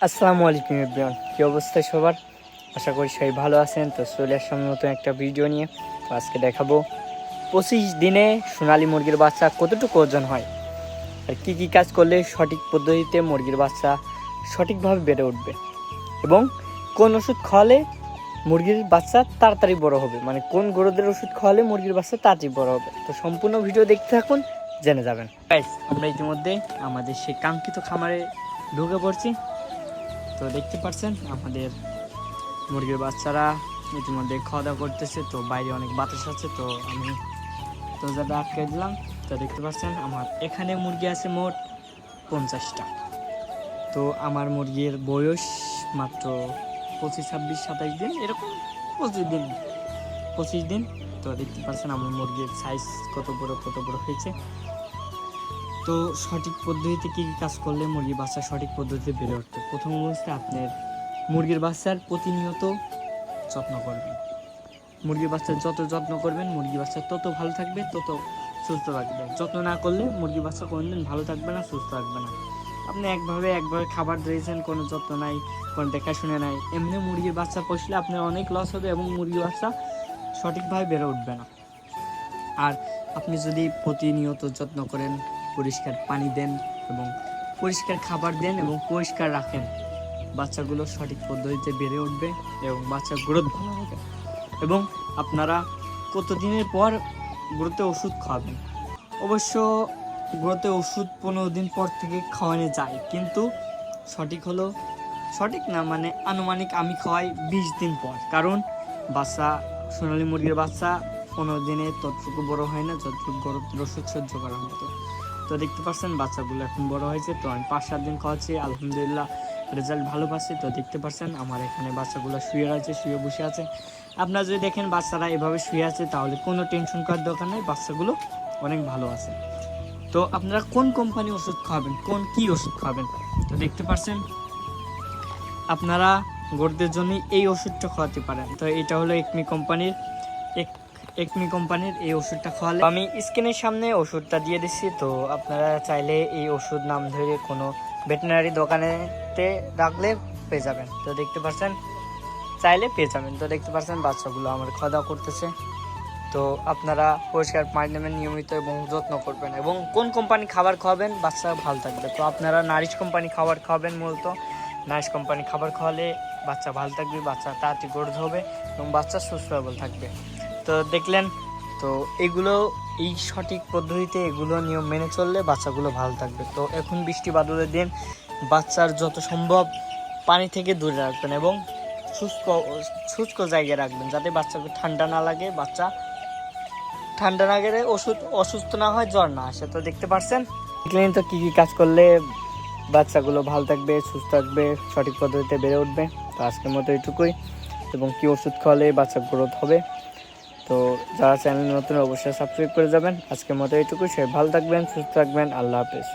আসসালামু আলাইকুম এভরিওয়ান, কী অবস্থা সবার? আশা করি সবাই ভালো আছেন। তো চলে আসলাম নতুন একটা ভিডিও নিয়ে। তো আজকে দেখাবো 25 দিনে সোনালী মুরগির বাচ্চা কতটুকু ওজন হয় আর কী কী কাজ করলে সঠিক পদ্ধতিতে মুরগির বাচ্চা সঠিকভাবে বেড়ে উঠবে এবং কোন ওষুধ খাওয়ালে মুরগির বাচ্চা তাড়াতাড়ি বড় হবে, মানে কোন গরুদের ওষুধ খাওয়ালে মুরগির বাচ্চা তাড়াতাড়ি বড় হবে। তো সম্পূর্ণ ভিডিও দেখতে থাকুন, জেনে যাবেন। গাইস, আমরা ইতিমধ্যে আমাদের সেই কাঙ্ক্ষিত খামারে ঢুকে পড়ছি। তো দেখতে পাচ্ছেন আমাদের মুরগির বাচ্চারা ইতিমধ্যে খাওয়া দাওয়া করতেছে। তো বাইরে অনেক বাতাস আছে, তো আমি দরজাটা আটকে দিলাম। তো দেখতে পাচ্ছেন আমার এখানে মুরগি আছে মোট 50টা। তো আমার মুরগির বয়স মাত্র 25, 26, 27 দিন, এরকম 25 দিন। তো দেখতে পাচ্ছেন আমার মুরগির সাইজ কত বড় হয়েছে। তো সঠিক পদ্ধতিতে কী কী কাজ করলে মুরগির বাচ্চা সঠিক পদ্ধতিতে বেড়ে উঠবে? প্রথম অবস্থায় আপনার মুরগির বাচ্চার প্রতিনিয়ত যত্ন করবেন। মুরগির বাচ্চার যত যত্ন করবেন মুরগির বাচ্চা তত ভালো থাকবে, তত সুস্থ থাকবে। যত্ন না করলে মুরগির বাচ্চা কোনোদিন ভালো থাকবে না, সুস্থ থাকবে না। আপনি একভাবে খাবার দিয়েছেন, কোনো যত্ন নাই, কোনো দেখাশুনে নাই, এমনি মুরগির বাচ্চা পুষলে আপনার অনেক লস হবে এবং মুরগির বাচ্চা সঠিকভাবে বেড়ে উঠবে না। আর আপনি যদি প্রতিনিয়ত যত্ন করেন, পরিষ্কার পানি দেন এবং পরিষ্কার খাবার দেন এবং পরিষ্কার রাখেন, বাচ্চাগুলো সঠিক পদ্ধতিতে বেড়ে উঠবে এবং বাচ্চার গ্রোথ ভালো হবে। এবং আপনারা কতদিনের পর গ্রোথে ওষুধ খাওয়াবেন? অবশ্য গ্রোথে ওষুধ 15 দিন পর থেকে খাওয়ানো যায়, কিন্তু সঠিক না, মানে আনুমানিক আমি খাওয়াই 20 দিন পর। কারণ বাচ্চা, সোনালী মুরগির বাচ্চা 15 দিনে ততটুকু বড় হয় না যতটুকু গ্রোথের ওষুধ সহ্য করার মতো। তো দেখতে পাচ্ছেন বাচ্চাগুলো এখন বড় হয়েছে। তো আমি 5-7 দিন খাওয়াচ্ছি, আলহামদুলিল্লাহ রেজাল্ট ভালো পাচ্ছি। তো দেখতে পাচ্ছেন আমার এখানে বাচ্চাগুলো শুয়ে রয়েছে, শুয়ে বসে আছে। আপনারা যদি দেখেন বাচ্চারা এভাবে শুয়ে আছে, তাহলে কোনো টেনশন করার দরকার নেই, বাচ্চাগুলো অনেক ভালো আছে। তো আপনারা কোন কোম্পানি ওষুধ খাওয়াবেন, কী ওষুধ খাওয়াবেন? তো দেখতে পাচ্ছেন আপনারা গরুদের জন্য এই ওষুধটা খাওয়াতে পারেন। তো এটা হলো একমি কোম্পানির এই ওষুধটা খাওয়ালে, আমি স্ক্রিনের সামনে ওষুধটা দিয়ে দিচ্ছি। তো আপনারা চাইলে এই ওষুধ নাম ধরে কোনো ভেটেরিনারি দোকানেতে রাখলে পেয়ে যাবেন। তো দেখতে পাচ্ছেন চাইলে পেয়ে যাবেন। তো দেখতে পাচ্ছেন বাচ্চাগুলো আমার খাওয়া দাওয়া করতেছে। তো আপনারা পরিষ্কার পানি নেবেন নিয়মিত এবং যত্ন করবেন। এবং কোন কোম্পানি খাবার খাওয়াবেন বাচ্চা ভালো থাকবে? তো আপনারা নারিশ কোম্পানি খাবার খাওয়াবেন। মূলত নারিশ কোম্পানি খাবার খাওয়ালে বাচ্চা ভালো থাকবে, বাচ্চা তাড়াতাড়ি গ্রোথ হবে এবং বাচ্চা সুস্থ থাকবে। তো দেখলেন, তো এই সঠিক পদ্ধতিতে এগুলো নিয়ম মেনে চললে বাচ্চাগুলো ভালো থাকবে। তো এখন বৃষ্টি বাদলের দিন, বাচ্চার যত সম্ভব পানি থেকে দূরে রাখবেন এবং শুষ্ক জায়গায় রাখবেন, যাতে বাচ্চাকে ঠান্ডা না লাগে, বাচ্চা ঠান্ডা না গেলে অসুস্থ না হয়, জ্বর না আসে। তো দেখতে পাচ্ছেন দেখলেন তো কী কী কাজ করলে বাচ্চাগুলো ভালো থাকবে, সুস্থ থাকবে, সঠিক পদ্ধতিতে বেড়ে উঠবে। তো আজকের মতো এটুকুই, এবং কী ওষুধ খাওয়ালে বাচ্চা গ্রোথ হবে। তো যারা চ্যানেল নতুন অবশ্যই সাবস্ক্রাইব করে যাবেন। আজকের মতো এটুকুই, সবাই ভালো থাকবেন, সুস্থ থাকবেন। আল্লাহ হাফেজ।